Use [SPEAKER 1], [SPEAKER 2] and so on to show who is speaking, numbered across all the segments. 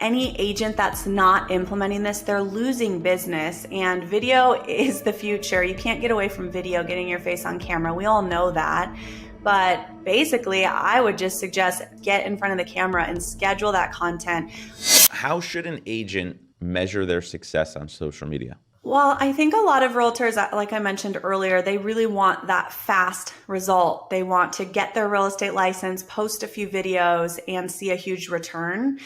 [SPEAKER 1] any agent that's not implementing this, they're losing business, and video is the future. You can't get away from video, getting your face on camera. We all know that. But basically, I would just suggest get in front of the camera and schedule that content.
[SPEAKER 2] How should an agent measure their success on social media?
[SPEAKER 1] Well, I think a lot of realtors, like I mentioned earlier, they really want that fast result. They want to get their real estate license, post a few videos, and see a huge return.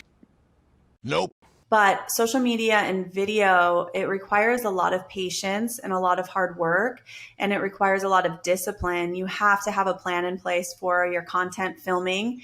[SPEAKER 2] Nope.
[SPEAKER 1] But social media and video, it requires a lot of patience and a lot of hard work, and it requires a lot of discipline. You have to have a plan in place for your content filming.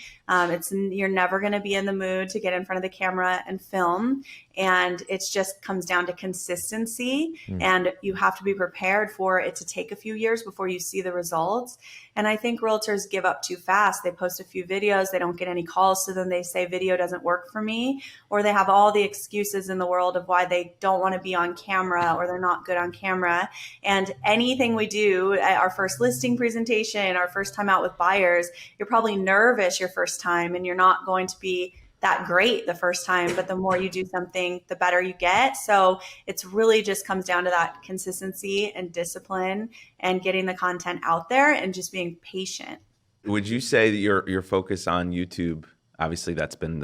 [SPEAKER 1] You're never going to be in the mood to get in front of the camera and film. And it just comes down to consistency, and you have to be prepared for it to take a few years before you see the results. And I think realtors give up too fast. They post a few videos, they don't get any calls, so then they say video doesn't work for me, or they have all the excuses in the world of why they don't want to be on camera or they're not good on camera. And anything we do, our first listing presentation, our first time out with buyers, you're probably nervous your first time, and you're not going to be that great the first time, but the more you do something, the better you get. So it's really just comes down to that consistency and discipline and getting the content out there and just being patient.
[SPEAKER 2] Would you say that your focus on YouTube, obviously that's been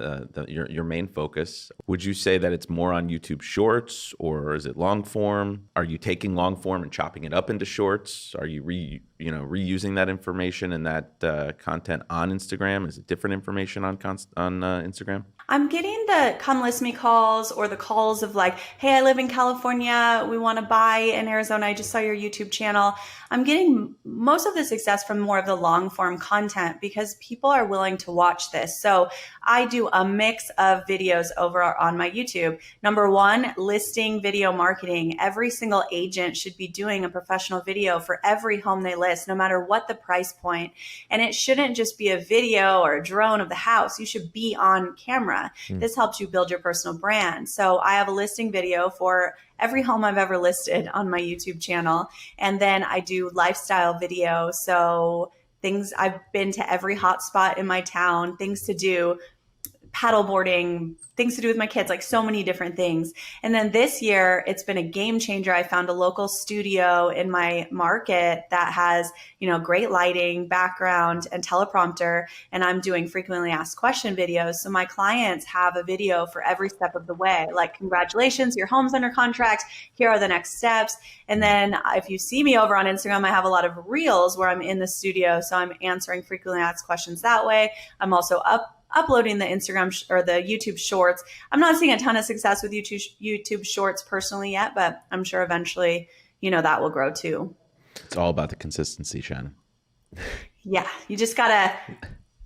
[SPEAKER 2] your main focus. Would you say that it's more on YouTube Shorts, or is it long form? Are you taking long form and chopping it up into shorts? Are you reusing that information and that content on Instagram? Is it different information on Instagram?
[SPEAKER 1] I'm getting the come list me calls, or the calls of like, hey, I live in California, we want to buy in Arizona, I just saw your YouTube channel. I'm getting most of the success from more of the long form content because people are willing to watch this. So I do a mix of videos over on my YouTube. Number one, listing video marketing. Every single agent should be doing a professional video for every home they list, no matter what the price point. And it shouldn't just be a video or a drone of the house. You should be on camera. This helps you build your personal brand. So I have a listing video for every home I've ever listed on my YouTube channel. And then I do lifestyle video. So things, I've been to every hotspot in my town, things to do, paddleboarding, things to do with my kids, like so many different things. And then this year, it's been a game changer. I found a local studio in my market that has, great lighting, background, and teleprompter. And I'm doing frequently asked question videos. So my clients have a video for every step of the way, like, congratulations, your home's under contract. Here are the next steps. And then if you see me over on Instagram, I have a lot of reels where I'm in the studio. So I'm answering frequently asked questions that way. I'm also uploading the Instagram or the YouTube Shorts. I'm not seeing a ton of success with YouTube Shorts personally yet, but I'm sure eventually, that will grow too.
[SPEAKER 2] It's all about the consistency, Shannon.
[SPEAKER 1] Yeah, you just gotta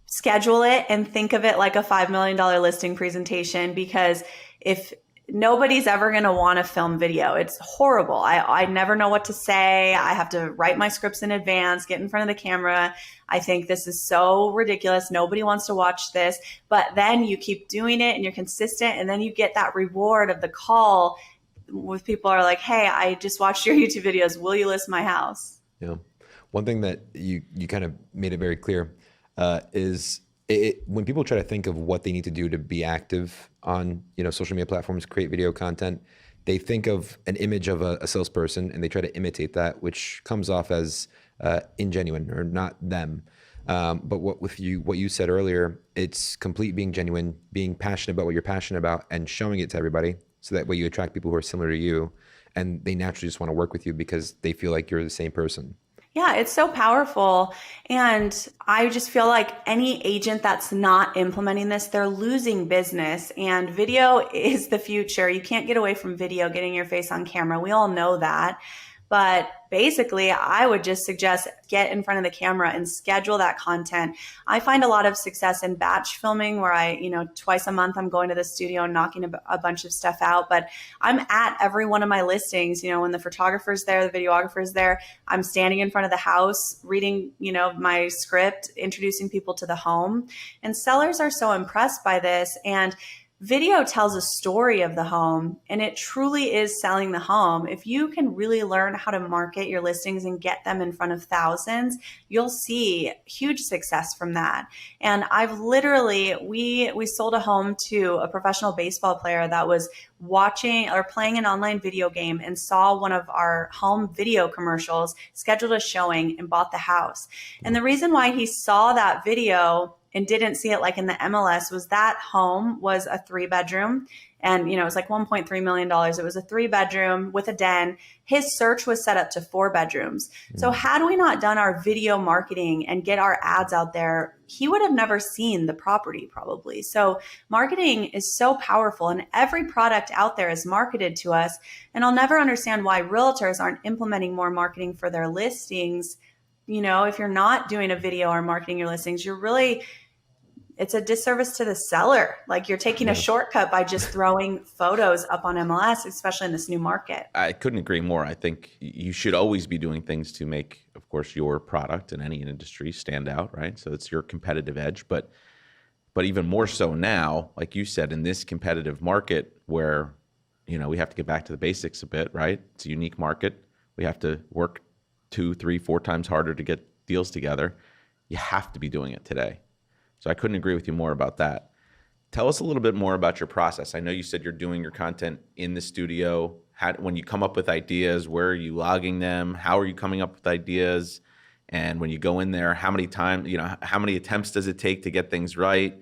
[SPEAKER 1] schedule it and think of it like a $5 million listing presentation, because if nobody's ever going to want to film video, it's horrible. I never know what to say. I have to write my scripts in advance, get in front of the camera. I think this is so ridiculous. Nobody wants to watch this. But then you keep doing it and you're consistent, and then you get that reward of the call with people are like, hey, I just watched your YouTube videos. Will you list my house?
[SPEAKER 3] Yeah. One thing that you kind of made it very clear is when people try to think of what they need to do to be active on social media platforms, create video content, they think of an image of a salesperson and they try to imitate that, which comes off as ingenuine or not them. But what you said earlier, it's complete being genuine, being passionate about what you're passionate about, and showing it to everybody, so that way you attract people who are similar to you, and they naturally just want to work with you because they feel like you're the same person.
[SPEAKER 1] Yeah, it's so powerful. And I just feel like any agent that's not implementing this, they're losing business. And video is the future. You can't get away from video, getting your face on camera. We all know that. But basically, I would just suggest get in front of the camera and schedule that content. I find a lot of success in batch filming where twice a month I'm going to the studio and knocking a bunch of stuff out. But I'm at every one of my listings, when the photographer's there, the videographer's there, I'm standing in front of the house, reading, my script, introducing people to the home. And sellers are so impressed by this. And video tells a story of the home, and it truly is selling the home. If you can really learn how to market your listings and get them in front of thousands, you'll see huge success from that. And I've literally, we sold a home to a professional baseball player that was watching or playing an online video game and saw one of our home video commercials, scheduled a showing, and bought the house. And the reason why he saw that video and didn't see it like in the MLS was that home was a 3-bedroom, and it was like $1.3 million. It was a 3-bedroom with a den. His search was set up to 4 bedrooms. So had we not done our video marketing and get our ads out there, he would have never seen the property probably. So marketing is so powerful, and every product out there is marketed to us. And I'll never understand why realtors aren't implementing more marketing for their listings. If you're not doing a video or marketing your listings, it's a disservice to the seller. Like, you're taking a shortcut by just throwing photos up on MLS, especially in this new market.
[SPEAKER 2] I couldn't agree more. I think you should always be doing things to make, of course, your product in any industry stand out, right? So it's your competitive edge. But even more so now, like you said, in this competitive market where, we have to get back to the basics a bit, right? It's a unique market. We have to work 2, 3, 4 times harder to get deals together. You have to be doing it today. So I couldn't agree with you more about that. Tell us a little bit more about your process. I know you said you're doing your content in the studio. When you come up with ideas, where are you logging them? How are you coming up with ideas? And when you go in there, how many times, how many attempts does it take to get things right?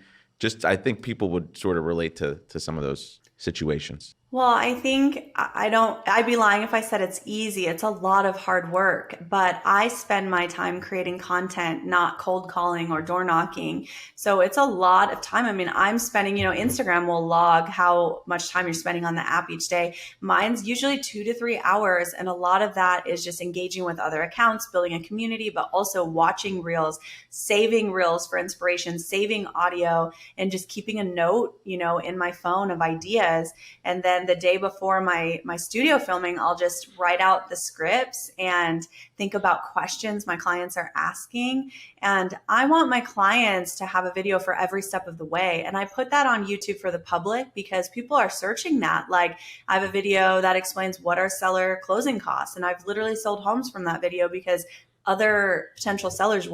[SPEAKER 2] I think people would sort of relate to some of those situations.
[SPEAKER 1] Well, I think I'd be lying if I said it's easy. It's a lot of hard work, but I spend my time creating content, not cold calling or door knocking. So it's a lot of time. I mean, I'm spending, Instagram will log how much time you're spending on the app each day. Mine's usually 2 to 3 hours. And a lot of that is just engaging with other accounts, building a community, but also watching reels, saving reels for inspiration, saving audio, and just keeping a note, in my phone of ideas. And then the day before my studio filming, I'll just write out the scripts and think about questions my clients are asking. And I want my clients to have a video for every step of the way. And I put that on YouTube for the public because people are searching that. Like, I have a video that explains what are seller closing costs. And I've literally sold homes from that video because other potential sellers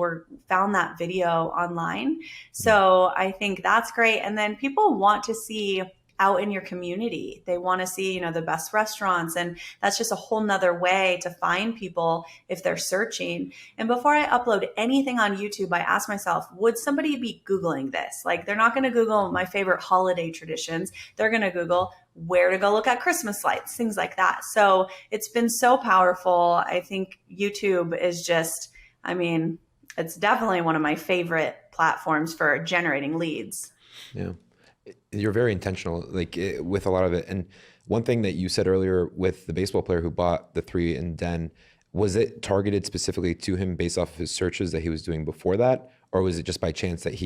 [SPEAKER 1] found that video online. So I think that's great. And then people want to see out in your community. They want to see, the best restaurants. And that's just a whole nother way to find people if they're searching. And before I upload anything on YouTube, I ask myself, would somebody be Googling this? Like, they're not going to Google my favorite holiday traditions. They're going to Google where to go look at Christmas lights, things like that. So it's been so powerful. I think YouTube is it's definitely one of my favorite platforms for generating leads.
[SPEAKER 3] Yeah. You're very intentional, with a lot of it. And one thing that you said earlier with the baseball player who bought the 3 in den, was it targeted specifically to him based off of his searches that he was doing before that? Or was it just by chance that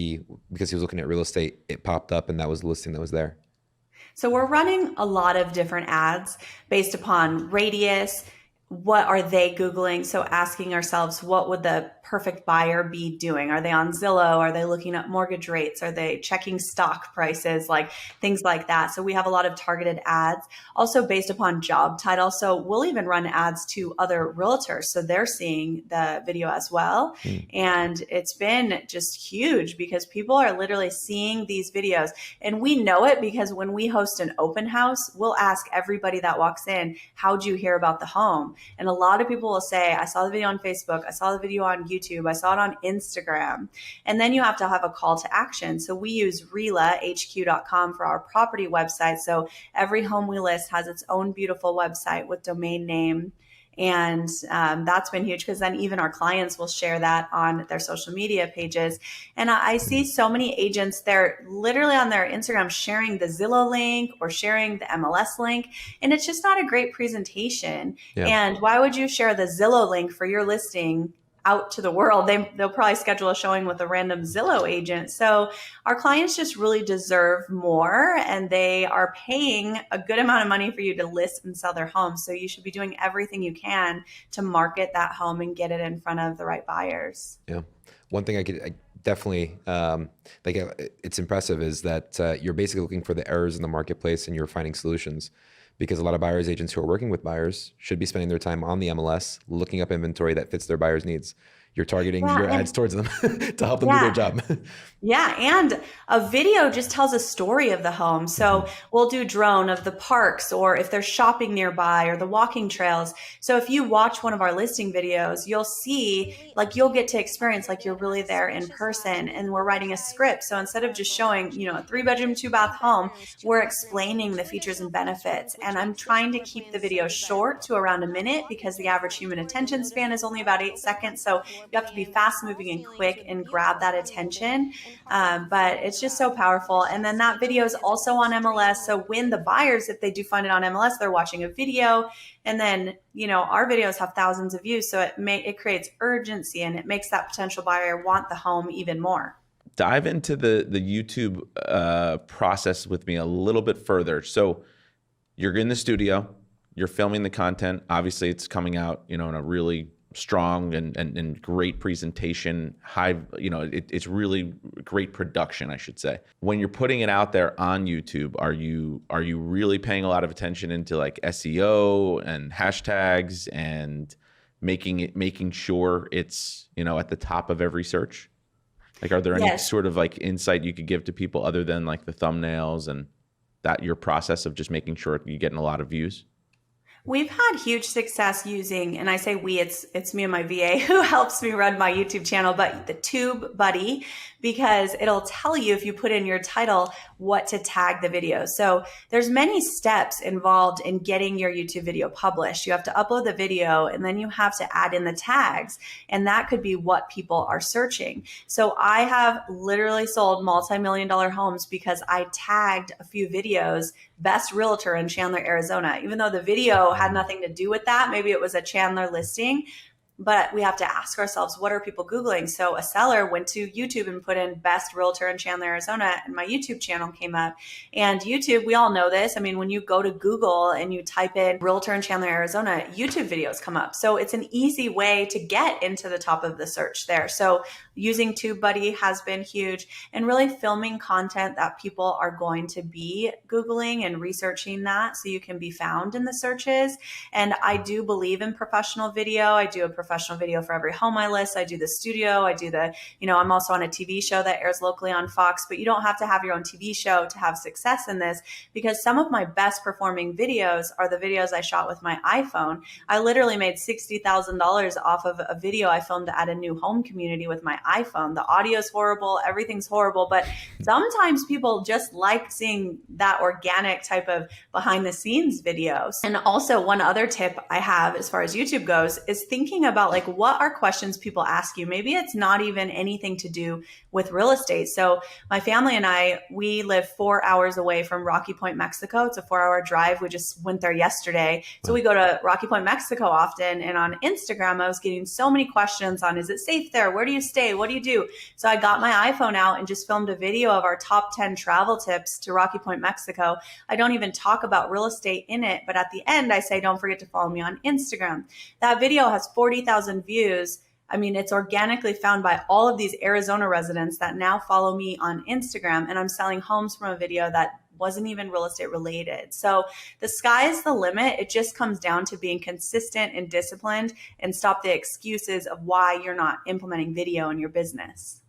[SPEAKER 3] because he was looking at real estate, it popped up and that was the listing that was there?
[SPEAKER 1] So we're running a lot of different ads based upon radius. What are they Googling? So asking ourselves, what would the perfect buyer be doing? Are they on Zillow? Are they looking at mortgage rates? Are they checking stock prices? Like things like that. So we have a lot of targeted ads, also based upon job title. So we'll even run ads to other realtors. So they're seeing the video as well. And it's been just huge because people are literally seeing these videos. And we know it because when we host an open house, we'll ask everybody that walks in, how'd you hear about the home? And a lot of people will say, I saw the video on Facebook, I saw the video on YouTube, I saw it on Instagram. And then you have to have a call to action. So we use relahq.com for our property website. So every home we list has its own beautiful website with domain name. And that's been huge because then even our clients will share that on their social media pages. And I see so many agents, they're literally on their Instagram sharing the Zillow link or sharing the MLS link. And it's just not a great presentation. Yeah. And why would you share the Zillow link for your listing out to the world? They'll probably schedule a showing with a random Zillow agent. So our clients just really deserve more, and they are paying a good amount of money for you to list and sell their home. So you should be doing everything you can to market that home and get it in front of the right buyers.
[SPEAKER 3] Yeah. One thing I definitely it's impressive is that you're basically looking for the errors in the marketplace and you're finding solutions, because a lot of buyers agents who are working with buyers should be spending their time on the MLS looking up inventory that fits their buyers' needs. You're targeting
[SPEAKER 1] Yeah,
[SPEAKER 3] your
[SPEAKER 1] and
[SPEAKER 3] ads towards them to help them do their
[SPEAKER 1] yeah.
[SPEAKER 3] job.
[SPEAKER 1] Yeah, and a video just tells a story of the home. So we'll do drone of the parks, or if there's shopping nearby, or the walking trails. So if you watch one of our listing videos, you'll see, like, you'll get to experience like you're really there in person, and we're writing a script. So instead of just showing, a 3-bedroom, 2-bath home, we're explaining the features and benefits. And I'm trying to keep the video short to around a minute, because the average human attention span is only about 8 seconds. So you have to be fast moving and quick and grab that attention. But it's just so powerful. And then that video is also on MLS. So when the buyers, if they do find it on MLS, they're watching a video. And then, our videos have thousands of views. So it creates urgency, and it makes that potential buyer want the home even more.
[SPEAKER 2] Dive into the YouTube process with me a little bit further. So you're in the studio, you're filming the content. Obviously, it's coming out, in a really strong and great presentation, it's really great production, I should say. When you're putting it out there on YouTube, are you really paying a lot of attention into like SEO and hashtags and making sure it's, at the top of every search? Like, are there any
[SPEAKER 1] Yes.
[SPEAKER 2] sort of like insight you could give to people other than like the thumbnails and that your process of just making sure you're getting a lot of views?
[SPEAKER 1] We've had huge success using, and I say we, it's me and my VA who helps me run my YouTube channel, but the Tube Buddy, because it'll tell you if you put in your title what to tag the video. So there's many steps involved in getting your YouTube video published. You have to upload the video, and then you have to add in the tags, and that could be what people are searching. So I have literally sold multi-million-dollar homes because I tagged a few videos, best realtor in Chandler, Arizona, even though the video had nothing to do with that. Maybe it was a Chandler listing, but we have to ask ourselves, what are people Googling? So a seller went to YouTube and put in best realtor in Chandler, Arizona, and my YouTube channel came up. And YouTube, we all know this. I mean, when you go to Google and you type in realtor in Chandler, Arizona, YouTube videos come up. So it's an easy way to get into the top of the search there. So using TubeBuddy has been huge, and really filming content that people are going to be Googling and researching that so you can be found in the searches. And I do believe in professional video. I do a professional video for every home I list. I do the studio. I do I'm also on a TV show that airs locally on Fox, but you don't have to have your own TV show to have success in this, because some of my best performing videos are the videos I shot with my iPhone. I literally made $60,000 off of a video I filmed at a new home community with my iPhone. The audio's horrible, everything's horrible, but sometimes people just like seeing that organic type of behind the scenes videos. And also, one other tip I have as far as YouTube goes is thinking about like, what are questions people ask you? Maybe it's not even anything to do with real estate. So my family and we live 4 hours away from Rocky Point, Mexico. It's a 4-hour drive. We just went there yesterday. So we go to Rocky Point, Mexico often. And on Instagram, I was getting so many questions on, is it safe there? Where do you stay? What do you do? So I got my iPhone out and just filmed a video of our top 10 travel tips to Rocky Point, Mexico. I don't even talk about real estate in it, but at the end I say, don't forget to follow me on Instagram. That video has 40,000 views. I mean, it's organically found by all of these Arizona residents that now follow me on Instagram, and I'm selling homes from a video that wasn't even real estate related. So the sky is the limit. It just comes down to being consistent and disciplined, and stop the excuses of why you're not implementing video in your business.